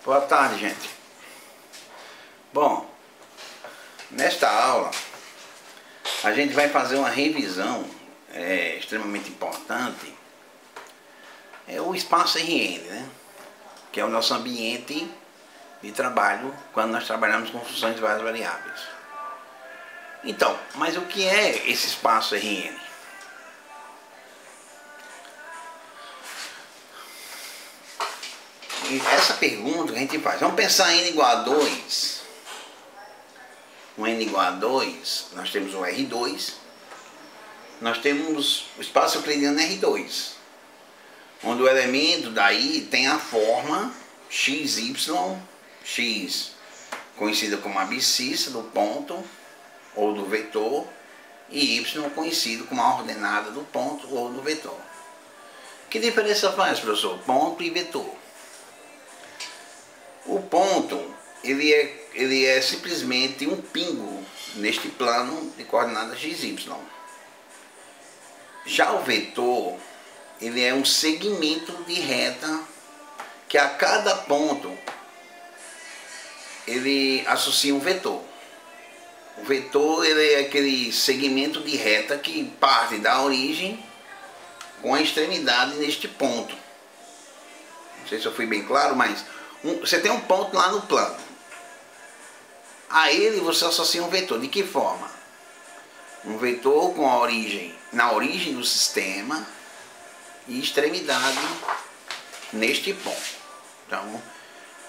Boa tarde, gente. Bom, nesta aula a gente vai fazer uma revisão extremamente importante. É o espaço RN, né? Que é o nosso ambiente de trabalho quando nós trabalhamos com funções de várias variáveis. Então, mas o que é esse espaço RN? E essa pergunta que a gente faz, vamos pensar em n igual a 2. Um n igual a 2, nós temos o R2, nós temos o espaço euclidiano R2, onde o elemento daí tem a forma XY, X conhecida como abscissa do ponto ou do vetor, e Y conhecido como a ordenada do ponto ou do vetor. Que diferença faz, professor? Ponto e vetor. O ponto, ele é simplesmente um pingo neste plano de coordenadas XY. Já o vetor, ele é um segmento de reta que a cada ponto ele associa um vetor. O vetor, ele é aquele segmento de reta que parte da origem com a extremidade neste ponto. Não sei se eu fui bem claro, mas você tem um ponto lá no plano. A ele você associa um vetor. De que forma? Um vetor com a origem na origem do sistema e extremidade neste ponto. Então,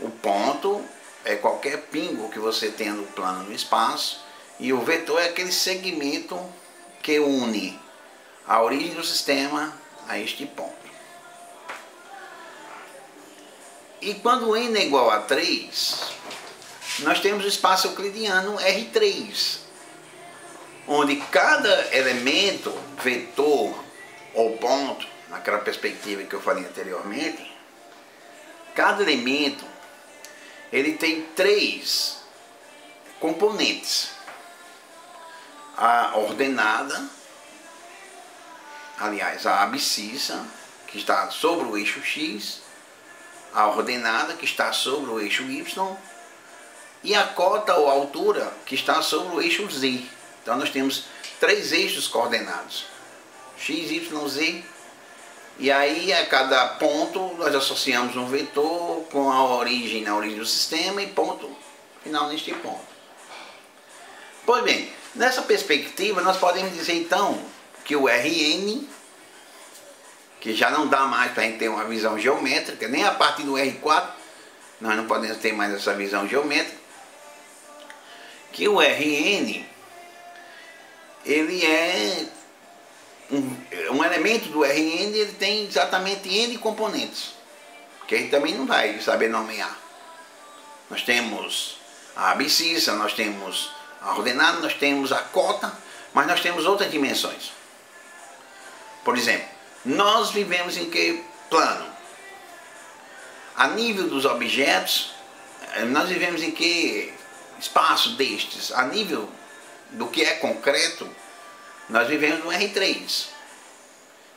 o ponto é qualquer pingo que você tenha no plano no espaço, e o vetor é aquele segmento que une a origem do sistema a este ponto. E quando n é igual a 3, nós temos o espaço euclidiano R3, onde cada elemento, vetor ou ponto, naquela perspectiva que eu falei anteriormente, cada elemento ele tem 3 componentes. A ordenada, aliás, a abscissa, que está sobre o eixo X, a ordenada, que está sobre o eixo Y, e a cota ou altura, que está sobre o eixo Z. Então nós temos 3 eixos coordenados, X, Y, Z, e aí a cada ponto nós associamos um vetor com a origem na origem do sistema e ponto final neste ponto. Pois bem, nessa perspectiva nós podemos dizer então que o Rn, que já não dá mais para a gente ter uma visão geométrica, nem a partir do R4 nós não podemos ter mais essa visão geométrica, que o Rn ele é um elemento do Rn, ele tem exatamente n componentes, que a gente também não vai saber nomear. Nós temos a abscissa, nós temos a ordenada, nós temos a cota, mas nós temos outras dimensões. Por exemplo, nós vivemos em que plano? A nível dos objetos, nós vivemos em que espaço destes? A nível do que é concreto, nós vivemos no R3.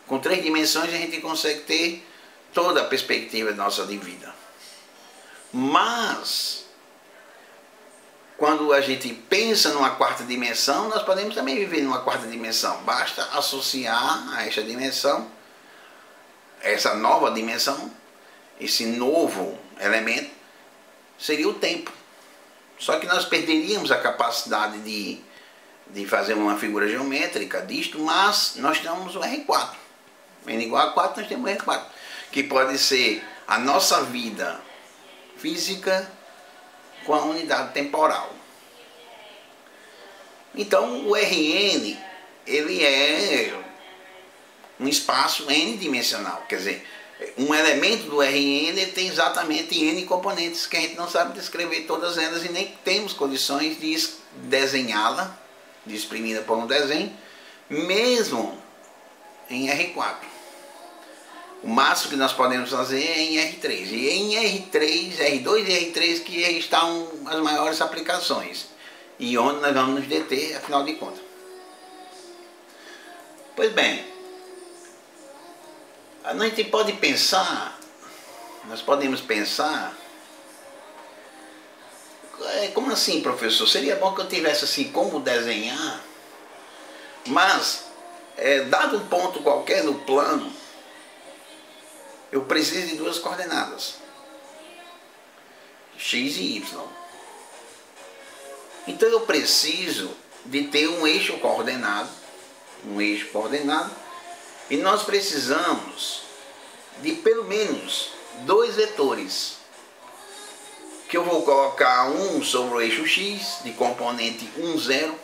Com 3 dimensões a gente consegue ter toda a perspectiva nossa de vida. Mas, quando a gente pensa numa 4ª dimensão, nós podemos também viver numa 4ª dimensão. Basta associar a esta dimensão, essa nova dimensão, esse novo elemento, seria o tempo. Só que nós perderíamos a capacidade de fazer uma figura geométrica disto, mas nós temos o R4. N igual a 4, nós temos o R4, que pode ser a nossa vida física com a unidade temporal. Então o Rn, ele é um espaço n-dimensional, quer dizer, um elemento do Rn ele tem exatamente n componentes, que a gente não sabe descrever todas elas e nem temos condições de desenhá-la, de exprimida por um desenho, mesmo em R4. O máximo que nós podemos fazer é em R3. E em R3, R2 e R3 que estão as maiores aplicações. E onde nós vamos nos deter, afinal de contas. Pois bem, a gente pode pensar, nós podemos pensar como assim, professor? Seria bom que eu tivesse assim como desenhar, mas dado um ponto qualquer no plano, eu preciso de duas coordenadas, x e y. Então eu preciso de ter um eixo coordenado, e nós precisamos de pelo menos dois vetores, que eu vou colocar um sobre o eixo x de componente 1, 0,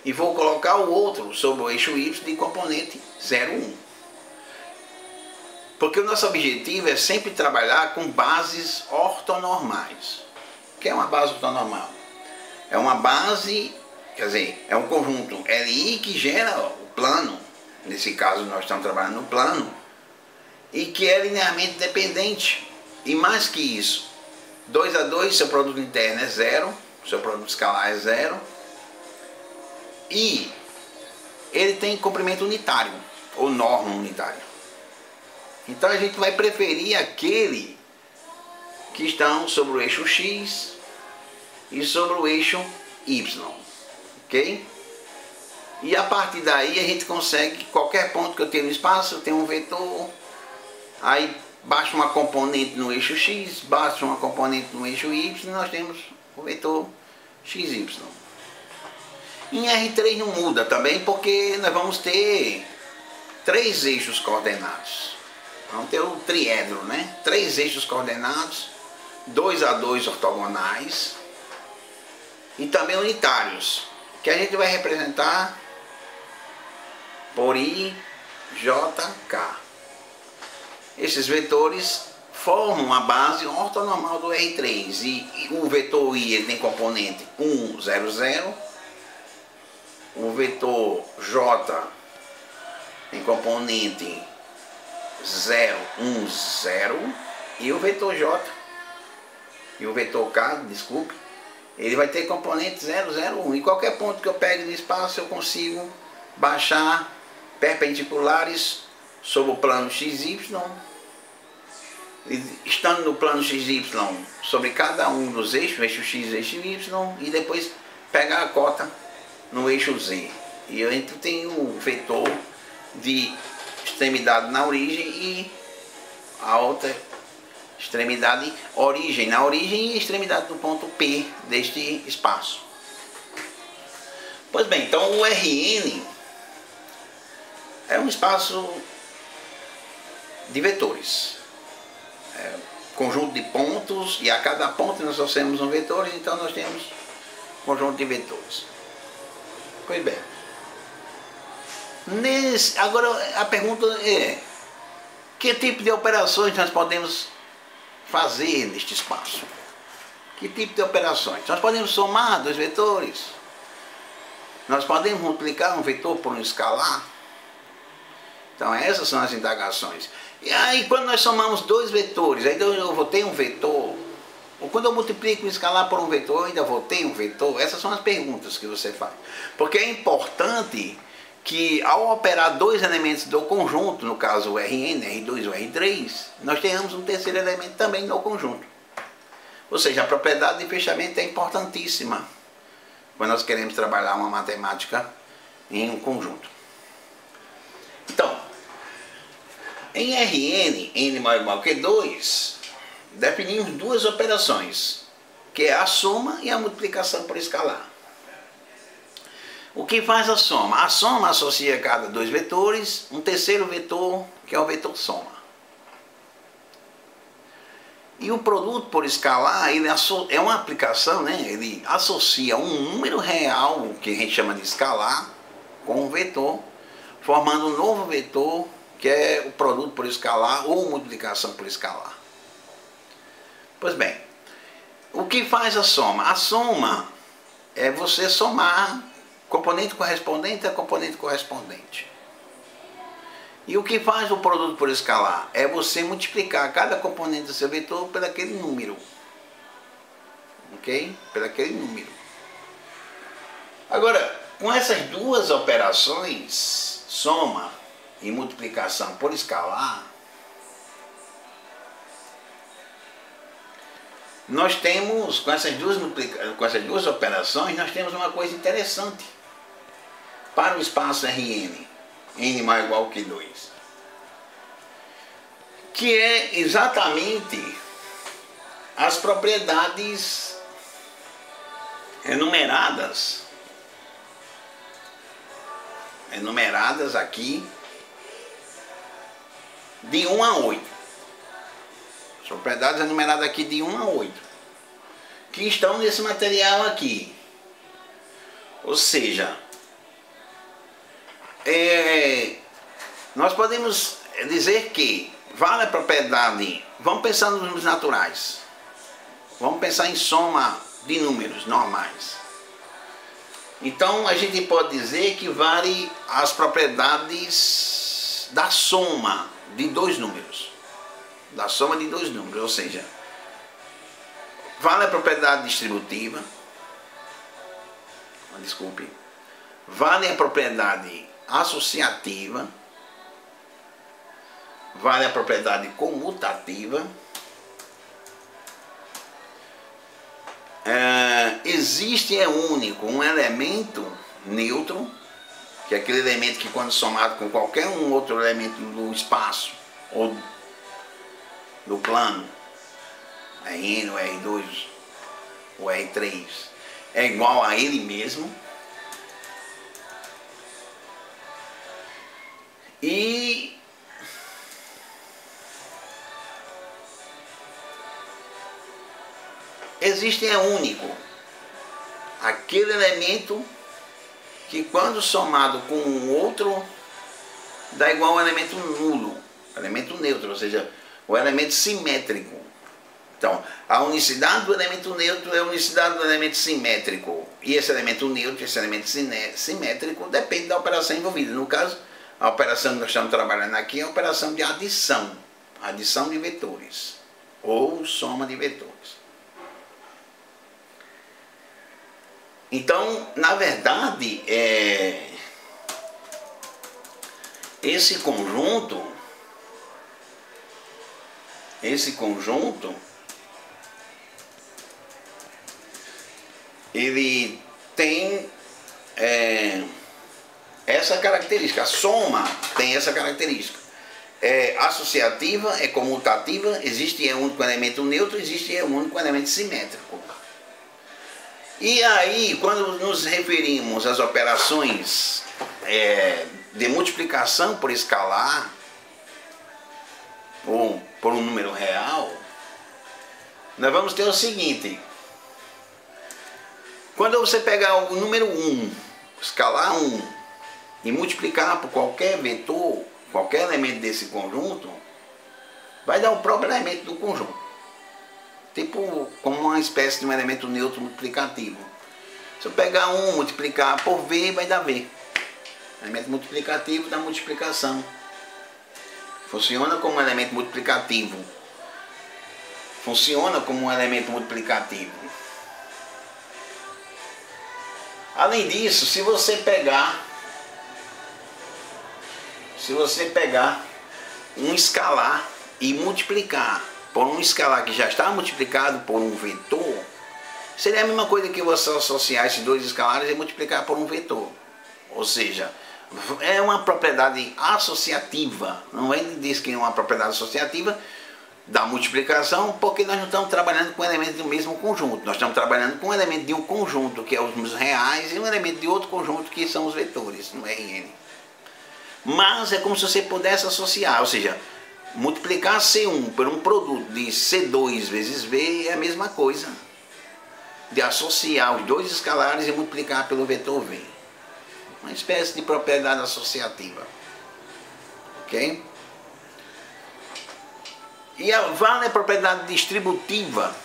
e vou colocar o outro sobre o eixo y de componente 0, 1. Porque o nosso objetivo é sempre trabalhar com bases ortonormais. O que é uma base ortonormal? É uma base, quer dizer, é um conjunto LI que gera o plano. Nesse caso nós estamos trabalhando no plano, e que é linearmente dependente. E mais que isso, 2 a 2, seu produto interno é 0, seu produto escalar é 0, e ele tem comprimento unitário, ou norma unitária. Então a gente vai preferir aquele que estão sobre o eixo x e sobre o eixo y, ok? E a partir daí a gente consegue, qualquer ponto que eu tenho no espaço, eu tenho um vetor, aí baixa uma componente no eixo x, baixa uma componente no eixo y, e nós temos o vetor xy. Em R3 não muda também, porque nós vamos ter 3 eixos coordenados. Vamos ter o triedro, né? 3 eixos coordenados, 2 a 2 ortogonais, e também unitários, que a gente vai representar por I, J, K. Esses vetores formam a base ortonormal do R3, e o vetor I ele tem componente 1, 0, 0, o vetor J tem componente 0, 1, 0, e o vetor J, e o vetor K, desculpe, ele vai ter componente 0, 0, 1. E qualquer ponto que eu pegue no espaço eu consigo baixar perpendiculares sobre o plano XY, estando no plano XY sobre cada um dos eixos, eixo X e eixo Y, e depois pegar a cota no eixo Z. E eu tenho o vetor de extremidade na origem e a outra extremidade origem na origem e extremidade do ponto P deste espaço. Pois bem, então o Rn é um espaço de vetores, conjunto de pontos, e a cada ponto nós associamos um vetor, então nós temos conjunto de vetores. Pois bem, agora a pergunta é: que tipo de operações nós podemos fazer neste espaço? Que tipo de operações? Nós podemos somar dois vetores, nós podemos multiplicar um vetor por um escalar. Então essas são as indagações. E aí quando nós somamos dois vetores, aí eu vou ter um vetor, ou quando eu multiplico um escalar por um vetor, eu ainda vou ter um vetor. Essas são as perguntas que você faz. Porque é importante que ao operar dois elementos do conjunto, no caso o Rn, R2 ou R3, nós tenhamos um terceiro elemento também no conjunto. Ou seja, a propriedade de fechamento é importantíssima quando nós queremos trabalhar uma matemática em um conjunto. Então, em Rn, n maior ou igual que 2, definimos duas operações, que é a soma e a multiplicação por escalar. O que faz a soma? A soma associa a cada dois vetores um terceiro vetor, que é o vetor soma. E o produto por escalar, ele é uma aplicação, né? Ele associa um número real, que a gente chama de escalar, com um vetor, formando um novo vetor, que é o produto por escalar ou multiplicação por escalar. Pois bem, o que faz a soma? A soma é você somar componente correspondente a componente correspondente. E o que faz o produto por escalar? É você multiplicar cada componente do seu vetor por aquele número. Ok? Por aquele número. Agora, com essas duas operações, soma e multiplicação por escalar, nós temos, com essas duas operações, nós temos uma coisa interessante para o espaço Rn, n maior ou igual que 2, que é exatamente as propriedades enumeradas aqui de 1 a 8. As propriedades enumeradas aqui de 1 a 8, que estão nesse material aqui. Ou seja, nós podemos dizer que vale a propriedade, vamos pensar nos números naturais, vamos pensar em soma de números normais. Então a gente pode dizer que vale as propriedades da soma de dois números. Ou seja, vale a propriedade distributiva, vale a propriedade associativa, vale a propriedade comutativa, existe único um elemento neutro, que é aquele elemento que quando somado com qualquer outro elemento do espaço ou do plano, Rn, o R2, o R3, é igual a ele mesmo. E existe único aquele elemento que quando somado com um outro dá igual ao elemento nulo, elemento neutro, ou seja, o elemento simétrico. Então, a unicidade do elemento neutro é a unicidade do elemento simétrico. E esse elemento neutro, esse elemento simétrico, depende da operação envolvida. No caso, a operação que nós estamos trabalhando aqui é a operação de adição. Adição de vetores. Ou soma de vetores. Então, na verdade, esse conjunto, ele tem essa característica, a soma tem essa característica. É associativa, é comutativa, existe um único elemento neutro, existe um único elemento simétrico. E aí, quando nos referimos às operações de multiplicação por escalar, ou por um número real, nós vamos ter o seguinte: quando você pegar o número 1, escalar 1, e multiplicar por qualquer vetor, qualquer elemento desse conjunto, vai dar o próprio elemento do conjunto. Tipo como uma espécie de um elemento neutro multiplicativo. Se eu pegar 1, multiplicar por V, vai dar V. Elemento multiplicativo da multiplicação. Funciona como um elemento multiplicativo. Além disso, se você pegar um escalar e multiplicar por um escalar que já está multiplicado por um vetor, seria a mesma coisa que você associar esses dois escalares e multiplicar por um vetor. Ou seja, é uma propriedade associativa. Não é diz que é uma propriedade associativa da multiplicação, porque nós não estamos trabalhando com elementos do mesmo conjunto. Nós estamos trabalhando com um elemento de um conjunto, que é os números reais, e um elemento de outro conjunto, que são os vetores, no Rn. Mas é como se você pudesse associar, ou seja, multiplicar C1 por um produto de C2 vezes V é a mesma coisa de associar os dois escalares e multiplicar pelo vetor V. Uma espécie de propriedade associativa. Ok? E vale a propriedade distributiva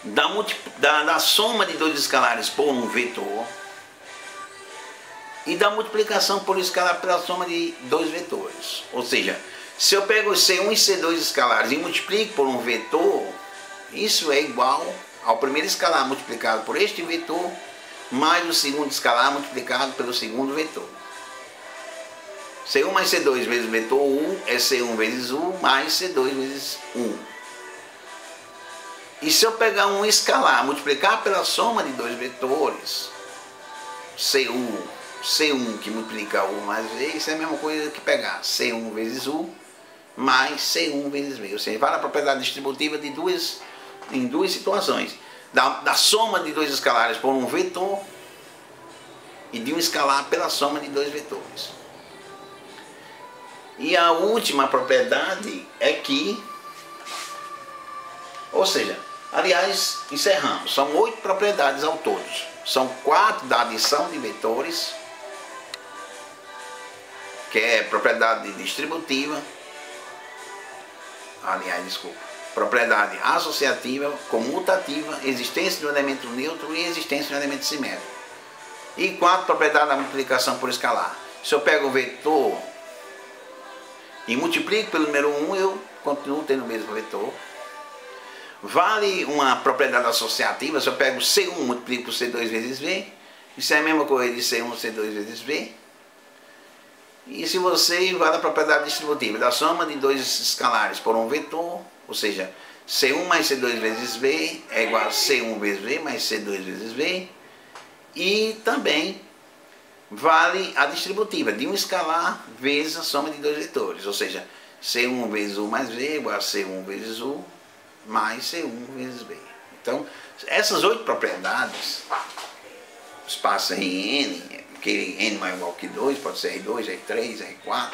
da soma de dois escalares por um vetor e da multiplicação por escalar pela soma de dois vetores. Ou seja, se eu pego C1 e C2 escalares e multiplico por um vetor, isso é igual ao primeiro escalar multiplicado por este vetor, mais o segundo escalar multiplicado pelo segundo vetor. C1 mais C2 vezes o vetor U é C1 vezes U mais C2 vezes U. E se eu pegar um escalar, multiplicar pela soma de dois vetores, C1 que multiplica U mais V, isso é a mesma coisa que pegar C1 vezes U mais C1 vezes V. Ou seja, vale a propriedade distributiva em duas situações. Da soma de dois escalares por um vetor e de um escalar pela soma de dois vetores. E a última propriedade é que, ou seja, aliás, encerramos. São 8 propriedades ao todo. São 4 da adição de vetores, que é propriedade distributiva, propriedade associativa, comutativa, existência de um elemento neutro e existência de um elemento simétrico. E 4 propriedades da multiplicação por escalar. Se eu pego o vetor e multiplico pelo número 1, eu continuo tendo o mesmo vetor. Vale uma propriedade associativa, se eu pego C1 e multiplico por C2 vezes V, isso é a mesma coisa de C1 C2 vezes V. E se você vale a propriedade distributiva da soma de dois escalares por um vetor, ou seja, C1 mais C2 vezes V é igual a C1 vezes V mais C2 vezes V. E também vale a distributiva de um escalar vezes a soma de dois vetores, ou seja, C1 vezes U mais V é igual a C1 vezes U mais C1 vezes V. Então, essas 8 propriedades, espaço Rn, que n maior ou igual que 2, pode ser R2, R3, R4,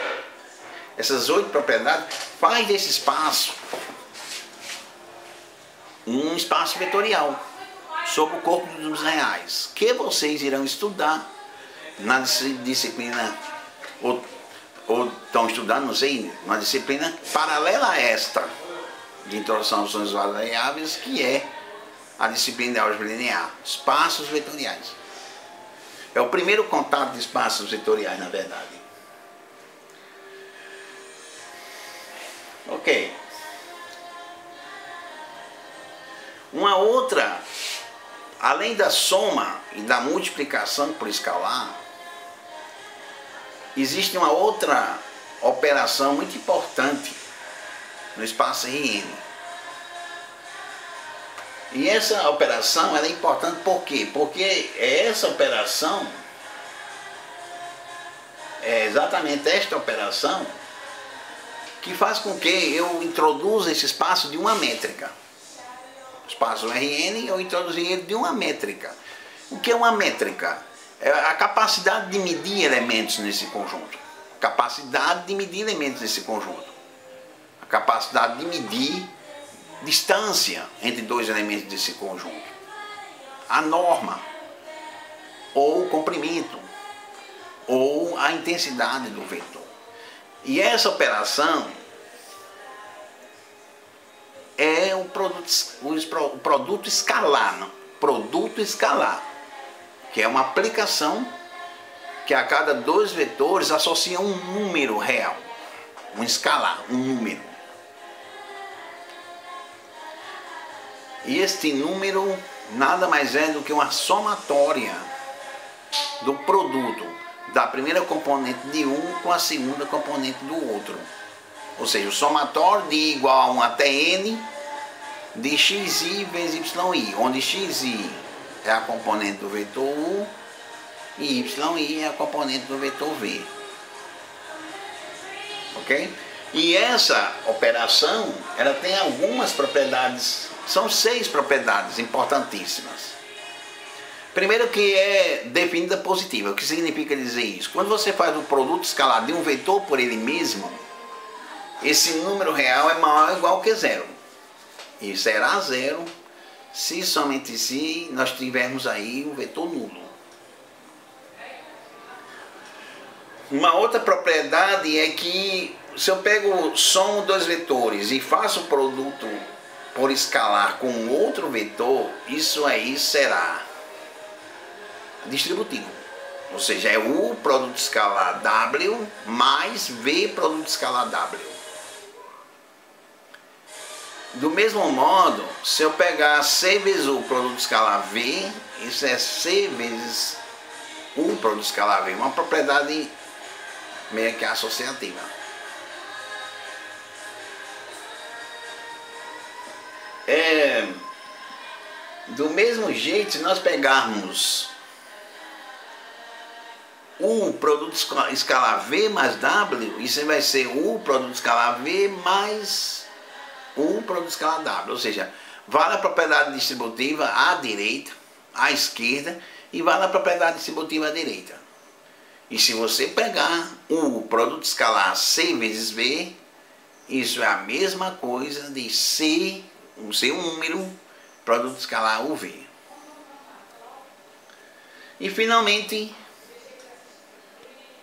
essas 8 propriedades faz desse espaço um espaço vetorial sobre o corpo dos números reais, que vocês irão estudar na disciplina, ou estão estudando, não sei, uma disciplina paralela a esta, de introdução às funções variáveis, que é a disciplina de álgebra linear, espaços vetoriais. É o primeiro contato de espaços vetoriais, na verdade. Ok. Uma outra, além da soma e da multiplicação por escalar, existe uma outra operação muito importante no espaço Rn. E essa operação ela é importante por quê? Porque essa operação, é exatamente esta operação, que faz com que eu introduza esse espaço de uma métrica. O espaço Rn, eu introduzi ele de uma métrica. O que é uma métrica? É a capacidade de medir elementos nesse conjunto. Capacidade de medir elementos nesse conjunto. A capacidade de medir distância entre dois elementos desse conjunto. A norma, ou o comprimento, ou a intensidade do vetor. E essa operação é o produto escalar, não? Produto escalar, que é uma aplicação que a cada dois vetores associa um número real, um escalar, um número. E este número nada mais é do que uma somatória do produto da primeira componente de um com a segunda componente do outro. Ou seja, o somatório de igual a 1 até n de xi vezes yi, onde xi é a componente do vetor u e yi é a componente do vetor v. Ok? E essa operação, ela tem algumas propriedades, são 6 propriedades importantíssimas. Primeiro, que é definida positiva. O que significa dizer isso? Quando você faz o produto escalar de um vetor por ele mesmo, esse número real é maior ou igual que zero. E será zero se somente se nós tivermos aí um vetor nulo. Uma outra propriedade é que se eu pego, somo dois vetores e faço o produto por escalar com outro vetor, isso aí será distributivo. Ou seja, é U produto escalar W mais V produto escalar W. Do mesmo modo, se eu pegar C vezes U produto escalar V, isso é C vezes U produto escalar V. Uma propriedade meio que associativa. Do mesmo jeito, se nós pegarmos o produto escalar V mais W, isso vai ser o produto escalar V mais o produto escalar W. Ou seja, vale a propriedade distributiva à direita, à esquerda, e vale a propriedade distributiva à direita. E se você pegar o produto escalar C vezes V, isso é a mesma coisa de C, o seu número, produto escalar UV. E finalmente,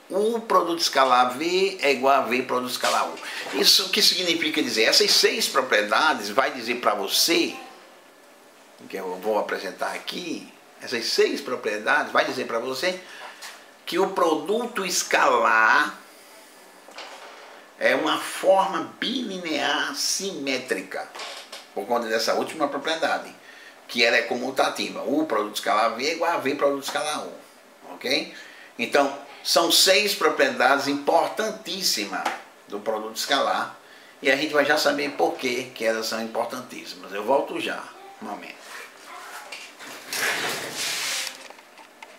o produto escalar V é igual a V produto escalar U. Isso que significa dizer, essas 6 propriedades vai dizer para você, que eu vou apresentar aqui, essas 6 propriedades vai dizer para você que o produto escalar é uma forma bilinear simétrica, por conta dessa última propriedade, que ela é comutativa. O produto escalar V é igual a V produto escalar U. Ok? Então, são 6 propriedades importantíssimas do produto escalar, e a gente vai já saber por que elas são importantíssimas. Eu volto já, um momento.